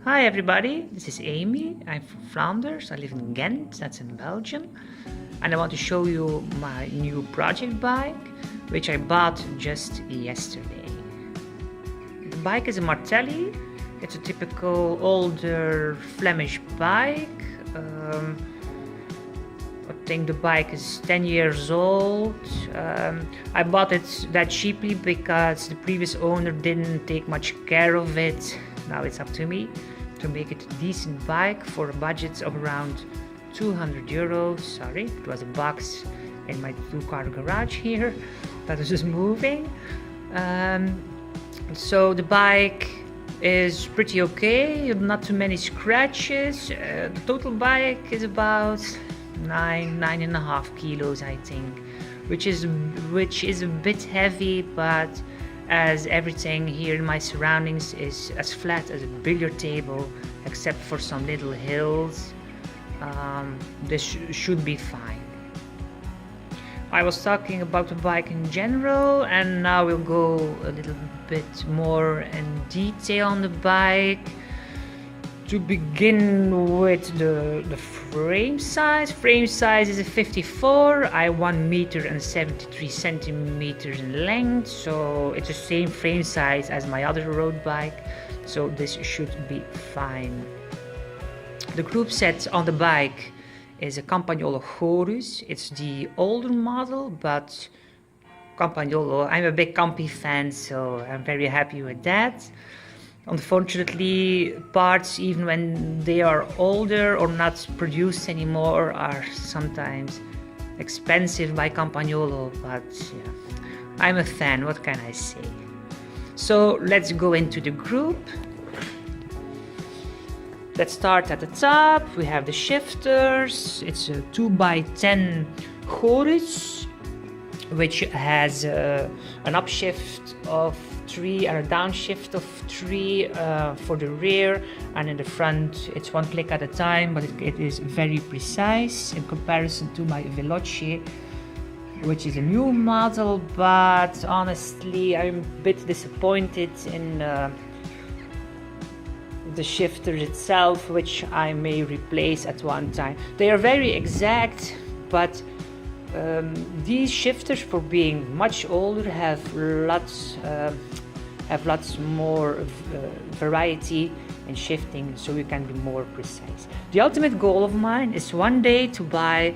Hi everybody, this is Amy. I'm from Flanders. I live in Ghent, that's in Belgium. And I want to show you my new project bike, which I bought just yesterday. The bike is a Martelly. It's a typical older Flemish bike. I think the bike is 10 years old. I bought it that cheaply because the previous owner didn't take much care of it. Now it's up to me to make it a decent bike for a budget of around 200 euros. Sorry, it was a box in my two-car garage here that was just moving. So the bike is pretty okay, not too many scratches. The total bike is about 9.5 kilos, I think, which is a bit heavy, but as everything here in my surroundings is as flat as a billiard table, except for some little hills, this should be fine. I was talking about the bike in general, and now we'll go a little bit more in detail on the bike. To begin with the frame size. Frame size is a 54. I 1 meter and 73 centimeters in length, so it's the same frame size as my other road bike, so this should be fine. The group set on the bike is a Campagnolo Chorus. It's the older model, but Campagnolo, I'm a big Campi fan, so I'm very happy with that. Unfortunately, parts, even when they are older or not produced anymore, are sometimes expensive by Campagnolo, but yeah, I'm a fan, what can I say? So let's go into the group. Let's start at the top. We have the shifters. It's a 2x10 Chorus, which has an upshift of 3 and a downshift of 3 for the rear, and in the front it's one click at a time, but it is very precise in comparison to my Veloce, which is a new model, but honestly I'm a bit disappointed in the shifter itself, which I may replace at one time. They are very exact, but these shifters, for being much older, have lots more variety in shifting, so you can be more precise. The ultimate goal of mine is one day to buy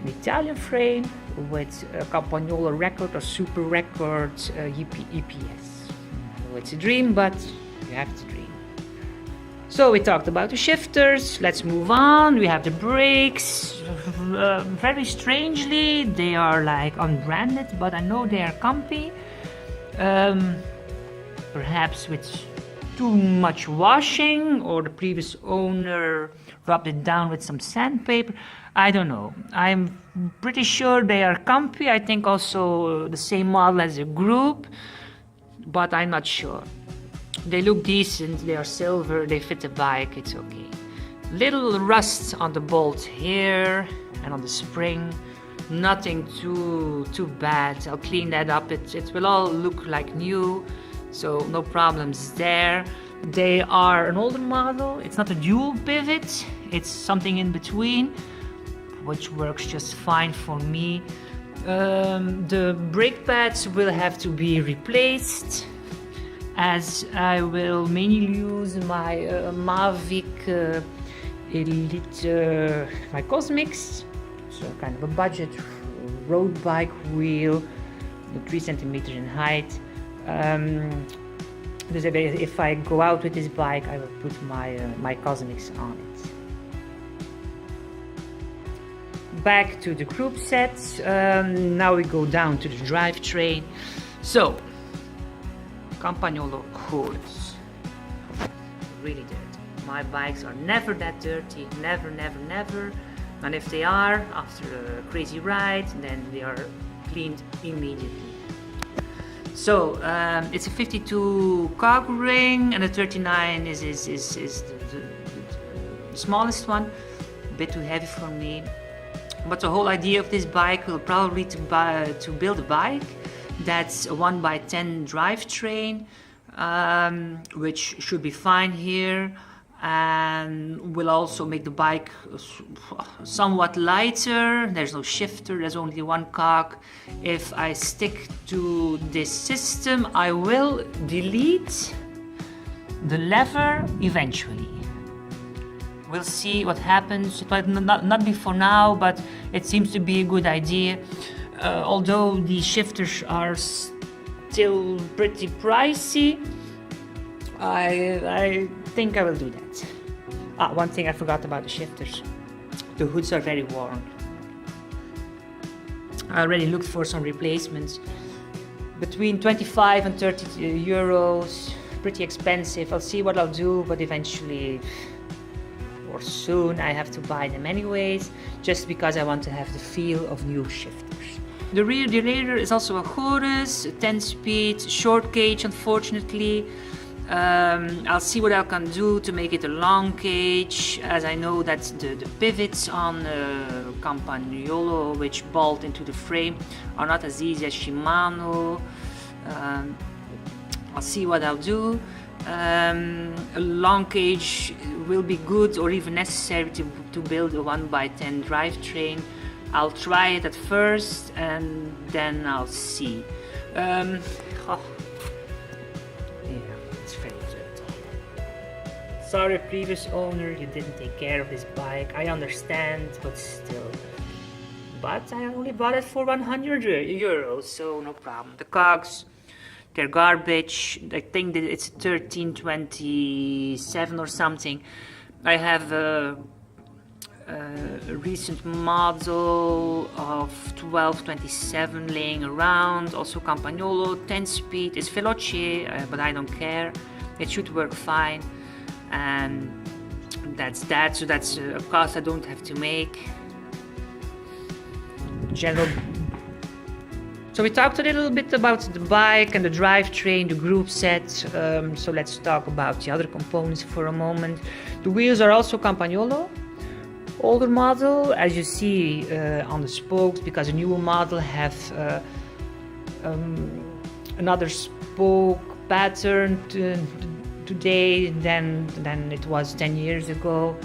an Italian frame with a Campagnolo record or super record EPS. It's a dream, but you have to dream. So we talked about the shifters, let's move on. We have the brakes. Very strangely, they are like unbranded, but I know they are comfy. Perhaps with too much washing, or the previous owner rubbed it down with some sandpaper. I don't know. I'm pretty sure they are comfy. I think also the same model as a group, but I'm not sure. They look decent, they are silver, they fit the bike, it's okay. Little rust on the bolt here and on the spring, nothing too bad. I'll clean that up, it will all look like new, so no problems there. They are an older model, it's not a dual pivot, it's something in between, which works just fine for me. The brake pads will have to be replaced, as I will mainly use my Mavic Elite, my Cosmics, so kind of a budget road bike wheel, 3 centimeters in height. If I go out with this bike, I will put my Cosmics on it. Back to the group sets. Now we go down to the drivetrain. So, Campagnolo Chorus, really dirty. My bikes are never that dirty, never. And if they are, after a crazy ride, then they are cleaned immediately. So it's a 52 cog ring, and the 39 is the smallest one, a bit too heavy for me. But the whole idea of this bike will probably to build a bike that's a 1x10 drivetrain, which should be fine here. and will also make the bike somewhat lighter. There's no shifter, there's only one cog. If I stick to this system, I will delete the lever eventually. We'll see what happens, but not before now, but it seems to be a good idea. Although the shifters are still pretty pricey, I think I will do that. One thing I forgot about the shifters. The hoods are very worn. I already looked for some replacements. Between 25 and 30 euros. Pretty expensive. I'll see what I'll do, but eventually or soon I have to buy them anyways, just because I want to have the feel of new shifters. The rear derailleur is also a Horus, 10-speed, short cage unfortunately. I'll see what I can do to make it a long cage, as I know that the pivots on Campagnolo, which bolt into the frame, are not as easy as Shimano. I'll see what I'll do. A long cage will be good or even necessary to build a 1x10 drivetrain. I'll try it at first and then I'll see. Sorry, previous owner, you didn't take care of this bike. I understand, but still. But I only bought it for 100 euros, so no problem. The cogs, they're garbage. I think that it's 1327 or something. I have a recent model of 1227 laying around. Also Campagnolo, 10-speed. It's Veloce, but I don't care. It should work fine. And that's that, so that's a cost I don't have to make. General. So we talked a little bit about the bike and the drivetrain, the group set. So let's talk about the other components for a moment. The wheels are also Campagnolo, older model, as you see on the spokes, because a newer model have another spoke pattern today than it was 10 years ago.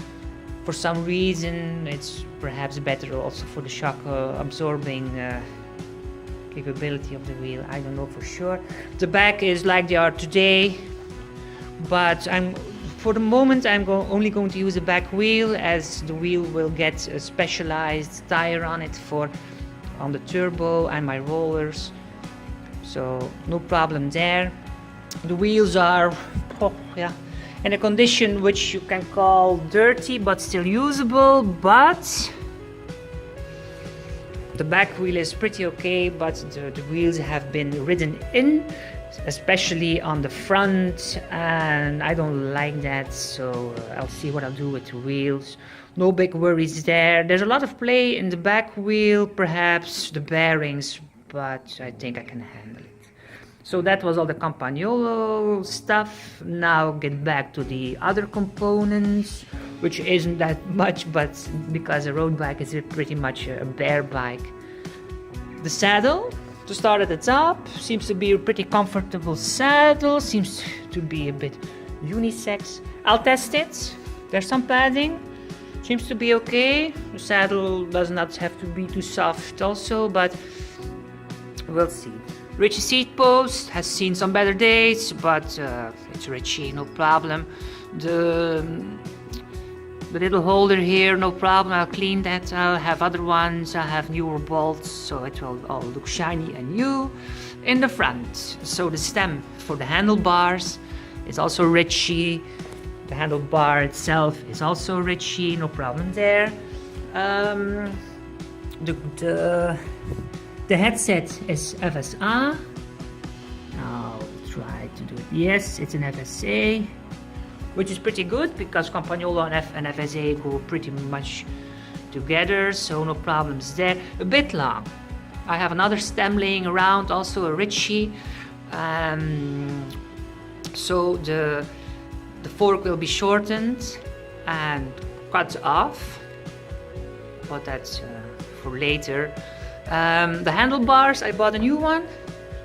For some reason, it's perhaps better also for the shock absorbing capability of the wheel. I don't know for sure. The back is like they are today, but for the moment I'm only going to use a back wheel, as the wheel will get a specialized tire on it on the turbo and my rollers, so no problem there. The wheels are in a condition which you can call dirty but still usable, but the back wheel is pretty okay, but the wheels have been ridden in, especially on the front, and I don't like that, so I'll see what I'll do with the wheels. No big worries there. There's a lot of play in the back wheel, perhaps the bearings, but I think I can handle it. So that was all the Campagnolo stuff. Now get back to the other components, which isn't that much, but because a road bike is pretty much a bare bike. The saddle, to start at the top, seems to be a pretty comfortable saddle, seems to be a bit unisex. I'll test it. There's some padding, seems to be okay. The saddle does not have to be too soft also, but we'll see. Ritchie seat post has seen some better days, but it's Ritchie, no problem. The little holder here, no problem, I'll clean that. I'll have other ones, I'll have newer bolts, so it will all look shiny and new. In the front, so the stem for the handlebars is also Ritchie. The handlebar itself is also Ritchie, no problem there. The headset is FSA. I'll try to do it. Yes, it's an FSA, which is pretty good because Campagnolo and FSA go pretty much together, so no problems there. A bit long. I have another stem laying around, also a Ritchie. So the fork will be shortened and cut off, but that's for later. The handlebars, I bought a new one,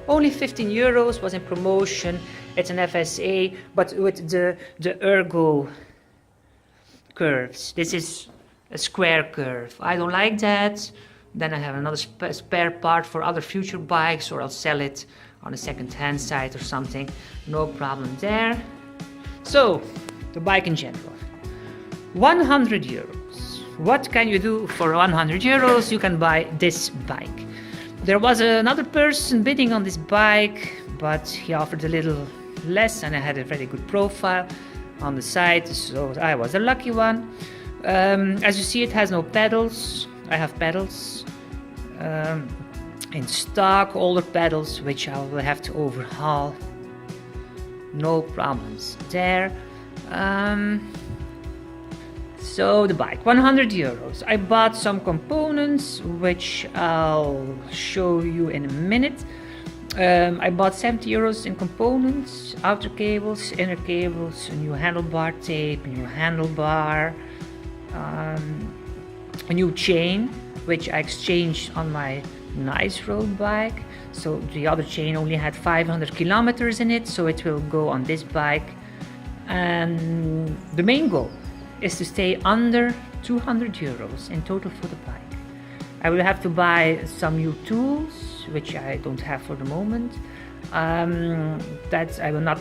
only 15 euros, was in promotion. It's an FSA, but with the ergo curves. This is a square curve. I don't like that. Then I have another spare part for other future bikes, or I'll sell it on a second-hand site or something. No problem there. So, the bike in general. 100 euros. What can you do for 100 euros? You can buy this bike. There was another person bidding on this bike, but he offered a little less, and I had a very good profile on the site, so I was a lucky one. As you see, it has no pedals. I have pedals in stock, older pedals, which I will have to overhaul. No problems there. So the bike, 100 euros. I bought some components, which I'll show you in a minute. I bought 70 euros in components, outer cables, inner cables, a new handlebar tape, a new handlebar, a new chain, which I exchanged on my nice road bike. So the other chain only had 500 kilometers in it, so it will go on this bike. And the main goal is to stay under 200 euros in total for the bike. I will have to buy some new tools, which I don't have for the moment. That I will not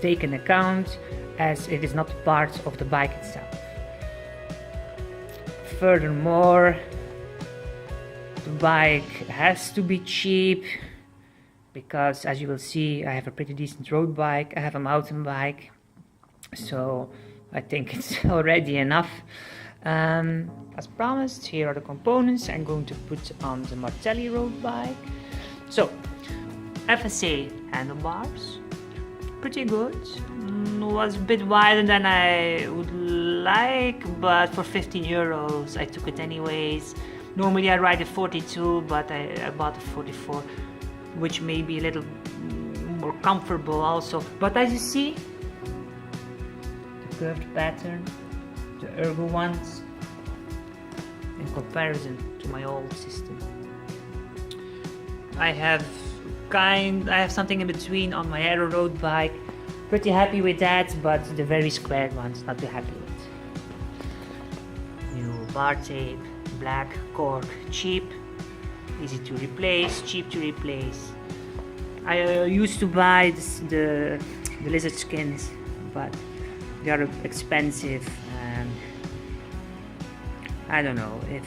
take in account, as it is not part of the bike itself. Furthermore, the bike has to be cheap, because as you will see, I have a pretty decent road bike, I have a mountain bike, so I think it's already enough. As promised, here are the components I'm going to put on the Martelly road bike. So, FSA handlebars, pretty good. Was a bit wider than I would like, but for 15 euros I took it anyways. Normally I ride a 42, but I bought a 44, which may be a little more comfortable also. But as you see, the curved pattern, the ergo ones, in comparison to my old system. I have something in between on my aero road bike. Pretty happy with that, but the very squared ones, not too happy with. New bar tape, black cork, cheap, easy to replace, cheap to replace. I used to buy the lizard skins, but they are expensive, and I don't know, if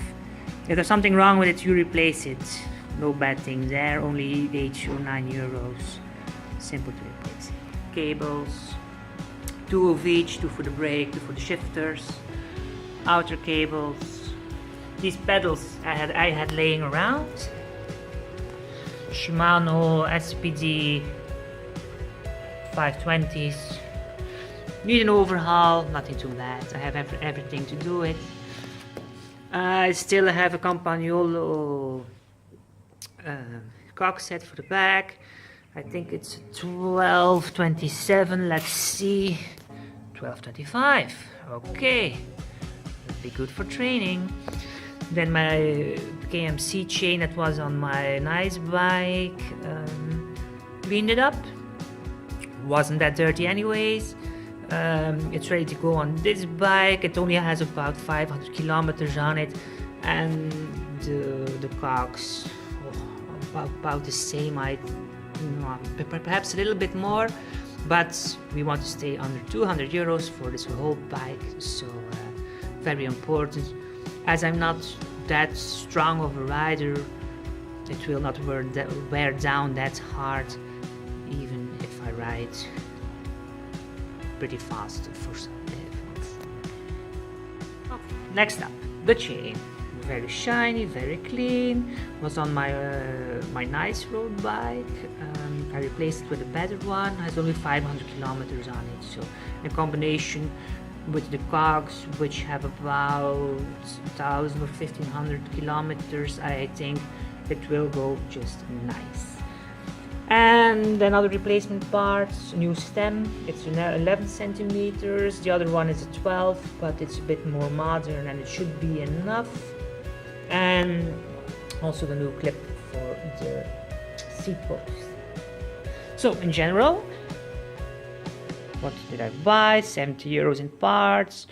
there's something wrong with it, you replace it. No bad thing there, only 8 or 9 euros. Simple to replace. Cables, 2 of each, 2 for the brake, 2 for the shifters. Outer cables. These pedals I had laying around. Shimano SPD 520s. Need an overhaul, nothing too bad. I have everything to do it. I still have a Campagnolo cock set for the back. I think it's 1227, let's see, 1225, okay, that'd be good for training. Then my KMC chain that was on my nice bike, cleaned it up, wasn't that dirty anyways. It's ready to go on this bike. It only has about 500 kilometers on it, and the cocks, about the same. Perhaps a little bit more, but we want to stay under 200 euros for this whole bike, so very important. As I'm not that strong of a rider, it will not wear down that hard, even if I ride pretty fast for some days. Okay. Next up, the chain. Very shiny, very clean. Was on my my nice road bike. I replaced it with a better one. Has only 500 kilometers on it. So in combination with the cogs, which have about 1,000 or 1,500 kilometers, I think it will go just nice. And then other replacement parts, new stem, it's 11 centimeters, the other one is a 12, but it's a bit more modern and it should be enough. And also the new clip for the seat post. So in general, What did I buy? 70 euros in parts.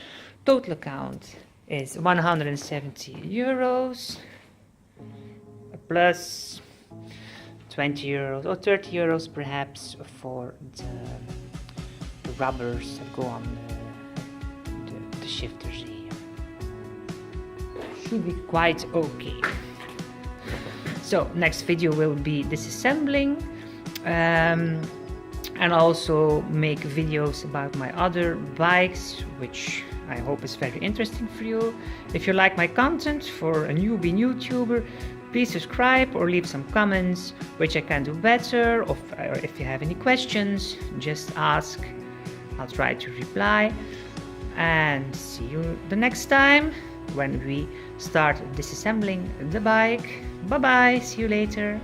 Total account is 170 euros plus 20 euros or 30 euros perhaps for the rubbers that go on the shifters here. Should be quite okay. So next video will be disassembling, and also make videos about my other bikes, which I hope is very interesting for you. If you like my content for a newbie YouTuber, please subscribe or leave some comments which I can do better, or if you have any questions, just ask. I'll try to reply, and see you the next time when we start disassembling the bike. Bye bye, see you later.